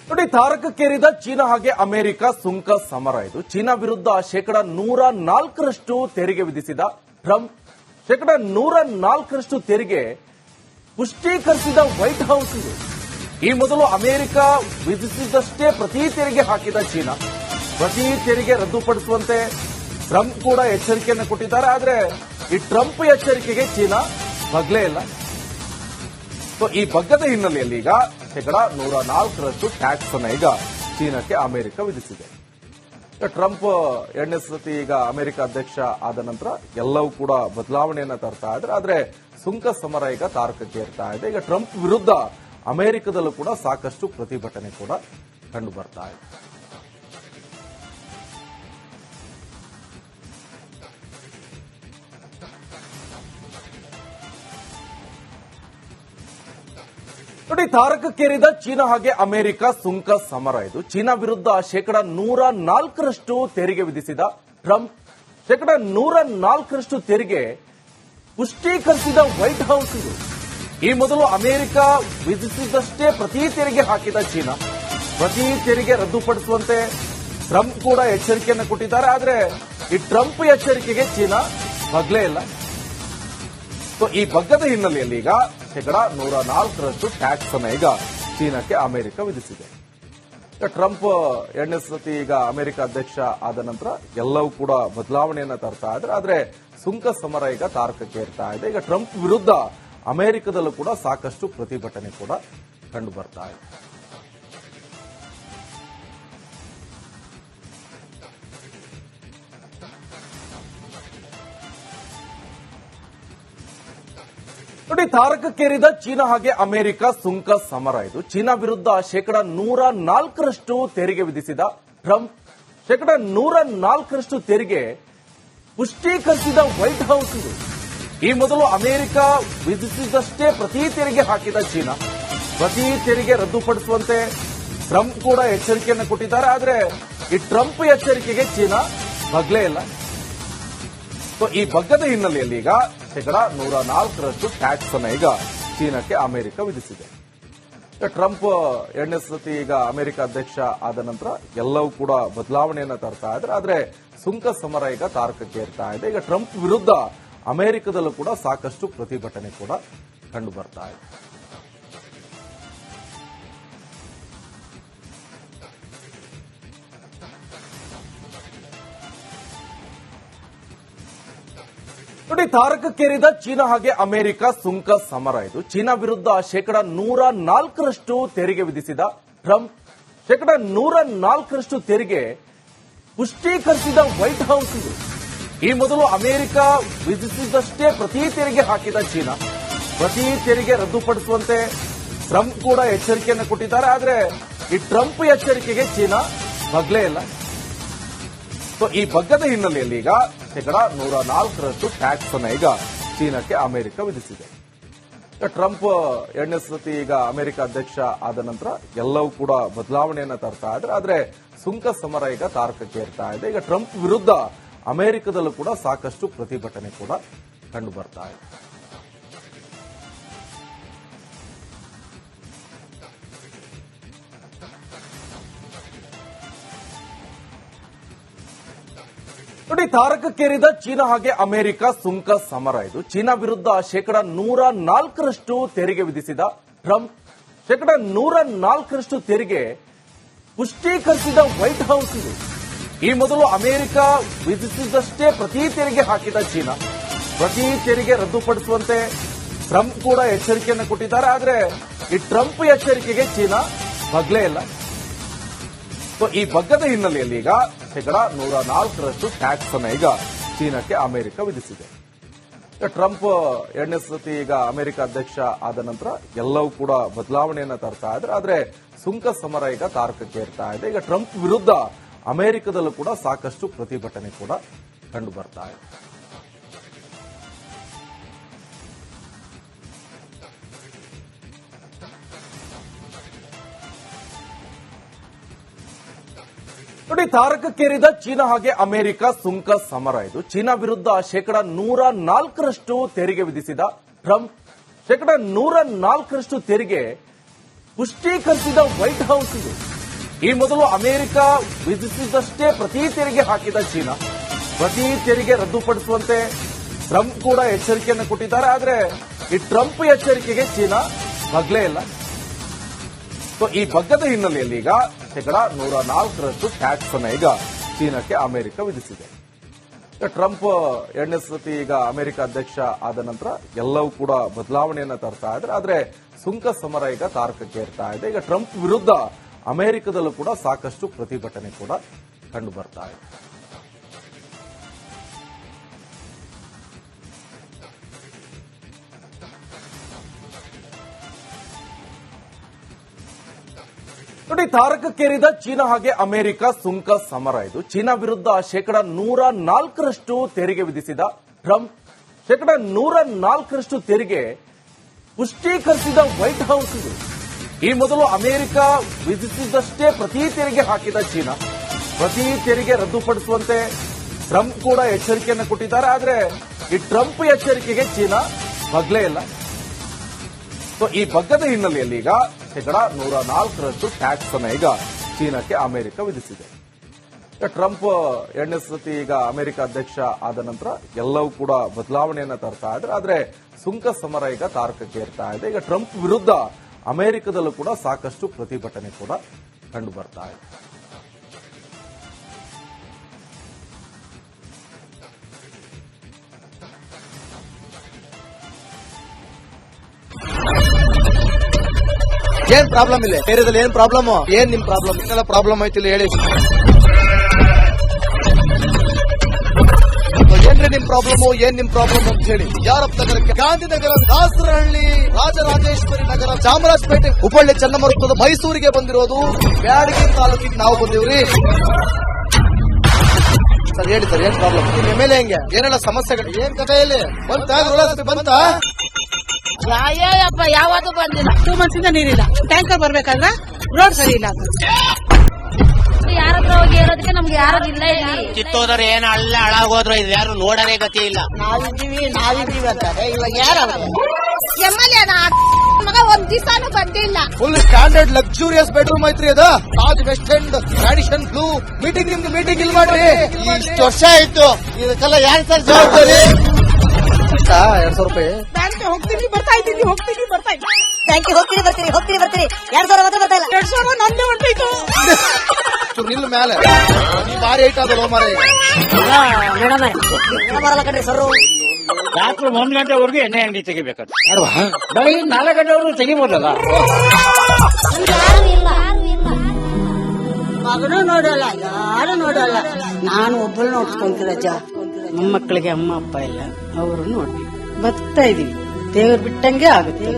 ನೋಡಿ, ತಾರಕಕ್ಕೇರಿದ ಚೀನಾ ಹಾಗೆ ಅಮೆರಿಕ ಸುಂಕ ಸಮರ. ಇದು ಚೀನಾ ವಿರುದ್ಧ ಶೇಕಡ 104ರಷ್ಟು ತೆರಿಗೆ ವಿಧಿಸಿದ ಟ್ರಂಪ್ ಶೇಕಡ 104ರಷ್ಟು ತೆರಿಗೆ ಪುಷ್ಟೀಕರಿಸಿದ ವೈಟ್ ಹೌಸ್. ಇದು ಈ ಮೊದಲು ಅಮೆರಿಕ ವಿಧಿಸಿದಷ್ಟೇ ಪ್ರತಿ ತೆರಿಗೆ ಹಾಕಿದ ಚೀನಾ ಪ್ರತಿ ತೆರಿಗೆ ರದ್ದುಪಡಿಸುವಂತೆ ಟ್ರಂಪ್ ಕೂಡ ಎಚ್ಚರಿಕೆಯನ್ನು ಕೊಟ್ಟಿದ್ದಾರೆ. ಆದರೆ ಈ ಟ್ರಂಪ್ ಎಚ್ಚರಿಕೆಗೆ ಚೀನಾ ಬಗ್ಲೇ ಇಲ್ಲ. ಈ ಬಗ್ಗದ ಹಿನ್ನೆಲೆಯಲ್ಲಿ ಈಗ ಶೇಕಡ 104ರಷ್ಟು ಟ್ಯಾಕ್ಸ್ ಅನ್ನು ಈಗ ಚೀನಾಕ್ಕೆ ಅಮೆರಿಕ ವಿಧಿಸಿದೆ. ಟ್ರಂಪ್ ಎರಡನೇ ಸತಿ ಈಗ ಅಮೆರಿಕ ಅಧ್ಯಕ್ಷ ಆದ ನಂತರ ಎಲ್ಲವೂ ಕೂಡ ಬದಲಾವಣೆಯನ್ನ ತರ್ತಾ ಇದ್ದಾರೆ. ಆದ್ರೆ ಸುಂಕ ಸಮರ ಈಗ ತಾರಕಕ್ಕೆ ಏರ್ತಾ ಇದೆ. ಈಗ ಟ್ರಂಪ್ ವಿರುದ್ಧ ಅಮೆರಿಕದಲ್ಲೂ ಕೂಡ ಸಾಕಷ್ಟು ಪ್ರತಿಭಟನೆ ಕೂಡ ಕಂಡು ಬರ್ತಾ ಇದೆ. ನೋಡಿ, ತಾರಕಕ್ಕೇರಿದ ಚೀನಾ ಹಾಗೆ ಅಮೆರಿಕ ಸುಂಕ ಸಮರ. ಇದು ಚೀನಾ ವಿರುದ್ಧ ಶೇಕಡ 104ರಷ್ಟು ತೆರಿಗೆ ವಿಧಿಸಿದ ಟ್ರಂಪ್ ಶೇಕಡ 104ರಷ್ಟು ತೆರಿಗೆ ಪುಷ್ಟೀಕರಿಸಿದ ವೈಟ್ ಹೌಸ್. ಇದು ಈ ಮೊದಲು ಅಮೆರಿಕ ವಿಧಿಸಿದಷ್ಟೇ ಪ್ರತಿ ತೆರಿಗೆ ಹಾಕಿದ ಚೀನಾ ಪ್ರತಿ ತೆರಿಗೆ ರದ್ದುಪಡಿಸುವಂತೆ ಟ್ರಂಪ್ ಕೂಡ ಎಚ್ಚರಿಕೆಯನ್ನು ಕೊಟ್ಟಿದ್ದಾರೆ. ಆದರೆ ಈ ಟ್ರಂಪ್ ಎಚ್ಚರಿಕೆಗೆ ಚೀನಾ ಬಗ್ಲೇ ಇಲ್ಲ. ಈ ಬಗ್ಗದ ಹಿನ್ನೆಲೆಯಲ್ಲಿ ಈಗ ಶೇಕಡ 104ರಷ್ಟು ಟ್ಯಾಕ್ಸ್ ಅನ್ನು ಈಗ ಚೀನಾಕ್ಕೆ ಅಮೆರಿಕ ವಿಧಿಸಿದೆ. ಟ್ರಂಪ್ ಎರಡನೇ ಸತಿ ಈಗ ಅಮೆರಿಕ ಅಧ್ಯಕ್ಷ ಆದ ನಂತರ ಎಲ್ಲವೂ ಕೂಡ ಬದಲಾವಣೆಯನ್ನ ತರ್ತಾ ಇದ್ದಾರೆ. ಆದ್ರೆ ಸುಂಕ ಸಮರ ಈಗ ತಾರಕಕ್ಕೆ ಏರ್ತಾ ಇದೆ. ಈಗ ಟ್ರಂಪ್ ವಿರುದ್ಧ ಅಮೆರಿಕದಲ್ಲೂ ಕೂಡ ಸಾಕಷ್ಟು ಪ್ರತಿಭಟನೆ ಕೂಡ ಕಂಡು ಬರ್ತಾ ಇದೆ. ನೋಡಿ, ತಾರಕಕ್ಕೇರಿದ ಚೀನಾ ಹಾಗೆ ಅಮೆರಿಕ ಸುಂಕ ಸಮರ. ಇದು ಚೀನಾ ವಿರುದ್ಧ ಶೇಕಡ 104ರಷ್ಟು ತೆರಿಗೆ ವಿಧಿಸಿದ ಟ್ರಂಪ್ ಶೇಕಡ 104ರಷ್ಟು ತೆರಿಗೆ ಪುಷ್ಟೀಕರಿಸಿದ ವೈಟ್ ಹೌಸ್. ಇದು ಈ ಮೊದಲು ಅಮೆರಿಕ ವಿಧಿಸಿದಷ್ಟೇ ಪ್ರತಿ ತೆರಿಗೆ ಹಾಕಿದ ಚೀನಾ ಪ್ರತಿ ತೆರಿಗೆ ರದ್ದುಪಡಿಸುವಂತೆ ಟ್ರಂಪ್ ಕೂಡ ಎಚ್ಚರಿಕೆಯನ್ನು ಕೊಟ್ಟಿದ್ದಾರೆ. ಆದರೆ ಈ ಟ್ರಂಪ್ ಎಚ್ಚರಿಕೆಗೆ ಚೀನಾ ಬಗ್ಲೇ ಇಲ್ಲ. ಈ ಬಗ್ಗದ ಹಿನ್ನೆಲೆಯಲ್ಲಿ ಈಗ ಶೇಕಡ 104ರಷ್ಟು ಟ್ಯಾಕ್ಸ್ ಅನ್ನು ಈಗ ಚೀನಾಕ್ಕೆ ಅಮೆರಿಕ ವಿಧಿಸಿದೆ. ಟ್ರಂಪ್ ಎರಡನೇ ಸತಿ ಈಗ ಅಮೆರಿಕ ಅಧ್ಯಕ್ಷ ಆದ ನಂತರ ಎಲ್ಲವೂ ಕೂಡ ಬದಲಾವಣೆಯನ್ನ ತರ್ತಾ ಇದ್ದಾರೆ. ಆದ್ರೆ ಸುಂಕ ಸಮರ ಈಗ ತಾರಕಕ್ಕೆ ಏರ್ತಾ ಇದೆ. ಈಗ ಟ್ರಂಪ್ ವಿರುದ್ಧ ಅಮೆರಿಕದಲ್ಲೂ ಕೂಡ ಸಾಕಷ್ಟು ಪ್ರತಿಭಟನೆ ಕೂಡ ಕಂಡು ಬರ್ತಾ ಇದೆ. ನೋಡಿ, ತಾರಕಕ್ಕೇರಿದ ಚೀನಾ ಹಾಗೆ ಅಮೆರಿಕ ಸುಂಕ ಸಮರ. ಇದು ಚೀನಾ ವಿರುದ್ಧ ಶೇಕಡ 104ರಷ್ಟು ತೆರಿಗೆ ವಿಧಿಸಿದ ಟ್ರಂಪ್ ಶೇಕಡ 104ರಷ್ಟು ತೆರಿಗೆ ಪುಷ್ಟೀಕರಿಸಿದ ವೈಟ್ ಹೌಸ್. ಇದು ಈ ಮೊದಲು ಅಮೆರಿಕ ವಿಧಿಸಿದಷ್ಟೇ ಪ್ರತಿ ತೆರಿಗೆ ಹಾಕಿದ ಚೀನಾ ಪ್ರತಿ ತೆರಿಗೆ ರದ್ದುಪಡಿಸುವಂತೆ ಟ್ರಂಪ್ ಕೂಡ ಎಚ್ಚರಿಕೆಯನ್ನು ಕೊಟ್ಟಿದ್ದಾರೆ. ಆದರೆ ಈ ಟ್ರಂಪ್ ಎಚ್ಚರಿಕೆಗೆ ಚೀನಾ ಬಗ್ಲೇ ಇಲ್ಲ. ಈ ಬಗ್ಗದ ಹಿನ್ನೆಲೆಯಲ್ಲಿ ಈಗ ಶೇಕಡ 104ರಷ್ಟು ಟ್ಯಾಕ್ಸ್ ಅನ್ನು ಈಗ ಚೀನಾಕ್ಕೆ ಅಮೆರಿಕ ವಿಧಿಸಿದೆ. ಟ್ರಂಪ್ ಎರಡನೇ ಸತಿ ಈಗ ಅಮೆರಿಕ ಅಧ್ಯಕ್ಷ ಆದ ನಂತರ ಎಲ್ಲವೂ ಕೂಡ ಬದಲಾವಣೆಯನ್ನ ತರ್ತಾ ಇದ್ದಾರೆ. ಆದ್ರೆ ಸುಂಕ ಸಮರ ಈಗ ತಾರಕಕ್ಕೆ ಏರ್ತಾ ಇದೆ. ಈಗ ಟ್ರಂಪ್ ವಿರುದ್ಧ ಅಮೆರಿಕದಲ್ಲೂ ಕೂಡ ಸಾಕಷ್ಟು ಪ್ರತಿಭಟನೆ ಕೂಡ ಕಂಡು ಬರ್ತಾ ಇದೆ. ನೋಡಿ, ತಾರಕಕ್ಕೇರಿದ ಚೀನಾ ಹಾಗೆ ಅಮೆರಿಕ ಸುಂಕ ಸಮರ. ಇದು ಚೀನಾ ವಿರುದ್ಧ ಶೇಕಡ 104ರಷ್ಟು ತೆರಿಗೆ ವಿಧಿಸಿದ ಟ್ರಂಪ್ ಶೇಕಡ 104ರಷ್ಟು ತೆರಿಗೆ ಪುಷ್ಟೀಕರಿಸಿದ ವೈಟ್ ಹೌಸ್. ಇದು ಈ ಮೊದಲು ಅಮೆರಿಕ ವಿಧಿಸಿದಷ್ಟೇ ಪ್ರತಿ ತೆರಿಗೆ ಹಾಕಿದ ಚೀನಾ ಪ್ರತಿ ತೆರಿಗೆ ರದ್ದುಪಡಿಸುವಂತೆ ಟ್ರಂಪ್ ಕೂಡ ಎಚ್ಚರಿಕೆಯನ್ನು ಕೊಟ್ಟಿದ್ದಾರೆ. ಆದರೆ ಈ ಟ್ರಂಪ್ ಎಚ್ಚರಿಕೆಗೆ ಚೀನಾ ಬಗ್ಲೇ ಇಲ್ಲ. ಈ ಬಗ್ಗದ ಹಿನ್ನೆಲೆಯಲ್ಲಿ ಈಗ ಶೇಕಡ 104ರಷ್ಟು ಟ್ಯಾಕ್ಸ್ ಅನ್ನು ಈಗ ಚೀನಾಕ್ಕೆ ಅಮೆರಿಕ ವಿಧಿಸಿದೆ. ಟ್ರಂಪ್ ಎರಡನೇ ಸತಿ ಈಗ ಅಮೆರಿಕ ಅಧ್ಯಕ್ಷ ಆದ ನಂತರ ಎಲ್ಲವೂ ಕೂಡ ಬದಲಾವಣೆಯನ್ನ ತರ್ತಾ ಇದ್ದಾರೆ. ಆದ್ರೆ ಸುಂಕ ಸಮರ ಈಗ ತಾರಕಕ್ಕೆ ಏರ್ತಾ ಇದೆ. ಈಗ ಟ್ರಂಪ್ ವಿರುದ್ಧ ಅಮೆರಿಕದಲ್ಲೂ ಕೂಡ ಸಾಕಷ್ಟು ಪ್ರತಿಭಟನೆ ಕೂಡ ಕಂಡು ಬರ್ತಾ ಇದೆ. ನೋಡಿ, ತಾರಕಕ್ಕೇರಿದ ಚೀನಾ ಹಾಗೆ ಅಮೆರಿಕ ಸುಂಕ ಸಮರ. ಇದು ಚೀನಾ ವಿರುದ್ಧ ಶೇಕಡ 104ರಷ್ಟು ತೆರಿಗೆ ವಿಧಿಸಿದ ಟ್ರಂಪ್ ಶೇಕಡ 104ರಷ್ಟು ತೆರಿಗೆ ಪುಷ್ಟೀಕರಿಸಿದ ವೈಟ್ ಹೌಸ್. ಇದು ಈ ಮೊದಲು ಅಮೆರಿಕ ವಿಧಿಸಿದಷ್ಟೇ ಪ್ರತಿ ತೆರಿಗೆ ಹಾಕಿದ ಚೀನಾ ಪ್ರತಿ ತೆರಿಗೆ ರದ್ದುಪಡಿಸುವಂತೆ ಟ್ರಂಪ್ ಕೂಡ ಎಚ್ಚರಿಕೆಯನ್ನು ಕೊಟ್ಟಿದ್ದಾರೆ. ಆದರೆ ಈ ಟ್ರಂಪ್ ಎಚ್ಚರಿಕೆಗೆ ಚೀನಾ ಬಗ್ಲೇ ಇಲ್ಲ. ಸೊ ಈ ಬಗ್ಗದ ಹಿನ್ನೆಲೆಯಲ್ಲಿ ಈಗ 104% ಟ್ಯಾಕ್ಸ್ ಅನ್ನು ಈಗ ಚೀನಾಕ್ಕೆ ಅಮೆರಿಕ ವಿಧಿಸಿದೆ. ಟ್ರಂಪ್ 2ನೇ ಸತಿ ಈಗ ಅಮೆರಿಕ ಅಧ್ಯಕ್ಷ ಆದ ನಂತರ ಎಲ್ಲವೂ ಕೂಡ ಬದಲಾವಣೆಯನ್ನ ತರ್ತಾ ಇದ್ದಾರೆ. ಆದ್ರೆ ಸುಂಕ ಸಮರ ಈಗ ತಾರಕಕ್ಕೆ ಏರ್ತಾ ಇದೆ. ಈಗ ಟ್ರಂಪ್ ವಿರುದ್ಧ ಅಮೆರಿಕದಲ್ಲೂ ಕೂಡ ಸಾಕಷ್ಟು ಪ್ರತಿಭಟನೆ ಕೂಡ ಕಂಡು ಬರ್ತಾ ಇದೆ. ನೋಡಿ, ತಾರಕಕ್ಕೇರಿದ ಚೀನಾ ಹಾಗೆ ಅಮೆರಿಕ ಸುಂಕ ಸಮರ ಇದು. ಚೀನಾ ವಿರುದ್ಧ 104% ತೆರಿಗೆ ವಿಧಿಸಿದ ಟ್ರಂಪ್ 104% ತೆರಿಗೆ ಪುಷ್ಟೀಕರಿಸಿದ ವೈಟ್ ಹೌಸ್ ಇದು. ಈ ಮೊದಲು ಅಮೆರಿಕ ವಿಧಿಸಿದಷ್ಟೇ ಪ್ರತಿ ತೆರಿಗೆ ಹಾಕಿದ ಚೀನಾ ಪ್ರತಿ ತೆರಿಗೆ ರದ್ದುಪಡಿಸುವಂತೆ ಟ್ರಂಪ್ ಕೂಡ ಎಚ್ಚರಿಕೆಯನ್ನು ಕೊಟ್ಟಿದ್ದಾರೆ. ಆದರೆ ಈ ಟ್ರಂಪ್ ಎಚ್ಚರಿಕೆಗೆ ಚೀನಾ ಬಗ್ಲೇ ಇಲ್ಲ. ಸೊ ಈ ಬಗ್ಗದ ಹಿನ್ನೆಲೆಯಲ್ಲಿ ಈಗ 104% ಟ್ಯಾಕ್ಸ್ ಅನ್ನು ಈಗ ಚೀನಾಕ್ಕೆ ಅಮೆರಿಕ ವಿಧಿಸಿದೆ. ಟ್ರಂಪ್ 2ನೇ ಸತಿ ಈಗ ಅಮೆರಿಕ ಅಧ್ಯಕ್ಷ ಆದ ನಂತರ ಎಲ್ಲವೂ ಕೂಡ ಬದಲಾವಣೆಯನ್ನ ತರ್ತಾ ಇದ್ದಾರೆ. ಆದ್ರೆ ಸುಂಕ ಸಮರ ಈಗ ತಾರಕಕ್ಕೆ ಏರ್ತಾ ಇದೆ. ಈಗ ಟ್ರಂಪ್ ವಿರುದ್ಧ ಅಮೆರಿಕದಲ್ಲೂ ಕೂಡ ಸಾಕಷ್ಟು ಪ್ರತಿಭಟನೆ ಕೂಡ ಕಂಡು ಬರ್ತಾ ಇದೆ. ಏನ್ ಪ್ರಾಬ್ಲಮ್ ಇಲ್ಲ ಏರಿಯಾದಲ್ಲಿ? ಏನ್ ಪ್ರಾಬ್ಲಮ್? ಏನ್ ನಿಮ್ ಪ್ರಾಬ್ಲಮ್? ಏನೆಲ್ಲ ಪ್ರಾಬ್ಲಮ್ ಐತಿಲ್ಲ ಹೇಳಿ. ಏನ್ರಿ ನಿಮ್ ಪ್ರಾಬ್ಲಮ್? ಏನ್ ನಿಮ್ ಪ್ರಾಬ್ಲಮ್ ಅಂತ ಹೇಳಿ. ಯಾರಪ್ಪ ನಗರಕ್ಕೆ? ಗಾಂಧಿನಗರ, ದಾಸರಹಳ್ಳಿ, ರಾಜರಾಜೇಶ್ವರಿ ನಗರ, ಚಾಮರಾಜಪೇಟೆ, ಹುಬ್ಬಳ್ಳಿ, ಚನ್ನಮರುತ್ತದ, ಮೈಸೂರಿಗೆ ಬಂದಿರೋದು. ಬ್ಯಾಡಗಿ ತಾಲೂಕಿಗೆ ನಾವು ಬಂದಿವ್ರಿ. ಸರ್ ಹೇಳಿ ಸರ್, ಏನ್ ಪ್ರಾಬ್ಲಮ್? ನಿಮ್ ಎಮ್ಎಲ್ಎ ಹೆಂಗೆ? ಏನೆಲ್ಲ ಸಮಸ್ಯೆಗಳು? ಏನ್ ಕಥೆ ಇಲ್ಲಿ ಬಂತ? ಅಯ್ಯಪ್ಪ ಯಾವತ್ತೂ ಬಂದಿಲ್ಲ. 2 months ಇಂದ ನೀರಿಲ್ಲ. ಟ್ಯಾಂಕರ್ ಬರ್ಬೇಕಾದ್ರೆ ರೋಡ್ ಸರಿ ಇಲ್ಲ. ಯಾರತ್ರ ಹೋಗಿ ಹೇಳೋದಕ್ಕೆ ನಮ್ಗೆ ಯಾರು ಇಲ್ಲ. ಕಿತ್ತೋದ್ರೆ ಏನು ಅಲ್ಲ ಹಾಳಾಗೋದ್ರು ಇದು ಯಾರು ನೋಡರೇ ಗತಿ ಇಲ್ಲ. ನಾವಿದ್ದೀವಿ ಅಂತಾರೆ. ಇವಾಗ ಯಾರು ಎಮ್ಎಲ್ಎ ಮಗ ಒಂದ್ ದಿವಸನೂ ಬಂದಿಲ್ಲ. ಫುಲ್ ಸ್ಟ್ಯಾಂಡರ್ಡ್ ಲಕ್ಸುರಿಯಸ್ ಬೆಡ್ರೂಮ್ ಐತ್ರಿ ಅದು. Taj West End tradition blue. Meeting ನಿಮ್ದು ಮೀಟಿಂಗ್ ಇಲ್ಲಿ ಮಾಡ್ರಿ. ಇಷ್ಟು ವರ್ಷ ಆಯ್ತು, ಇದಕ್ಕೆಲ್ಲ ಯಾರು ಸರ್ ಜವಾಬ್ದಾರಿ? 200 ರೂಪಾಯಿ ಬ್ಯಾಂಕ್ ಹೋಗ್ತೀನಿ ಬರ್ತಾ ಇದ್ದೀನಿ. ಬ್ಯಾಂಕಿಗೆ ಹೋಗ್ತೀರಿ ಬರ್ತೀರಿ 2,000 ಮಾತ್ರ ಬರ್ತಾ ಇಲ್ಲ. 200 ನಂದೇ ಹೊಂಟೈತು. ನಿಲ್ ಮೇಲೆ ಭಾರಿ ಐಟ್ ಅದಲ್ಲ ಮಾರ. ಮೇಡಮ್ ಬರಲ್ಲ ಕಣ್ರಿ ಸರ್. ರಾತ್ರಿ 1 ಗಂಟೆವರೆಗೂ ಎಣ್ಣೆ ಅಂಗಡಿ ತೆಗಿಬೇಕಾದ್ರೆ ಬೆಳಿಗ್ಗೆ 4 ಗಂಟೆವರೆಗೂ ತೆಗಿಬೋದಲ್ಲ. ಮಗನೂ ನೋಡಲ್ಲ, ಯಾರು ನೋಡಲ್ಲ. ನಾನು ಒಬ್ಬಳು ನೋಡ್ಕೊಂತೀರಜ್ಜ. ಮೊಮ್ಮಕ್ಕಳಿಗೆ ಅಮ್ಮ ಅಪ್ಪ ಇಲ್ಲ, ಅವರು ನೋಡಿ ಬರ್ತಾ ಇದೀವಿ. ದೇವ್ರು ಬಿಟ್ಟಂಗೆ ಆಗುತ್ತೆ.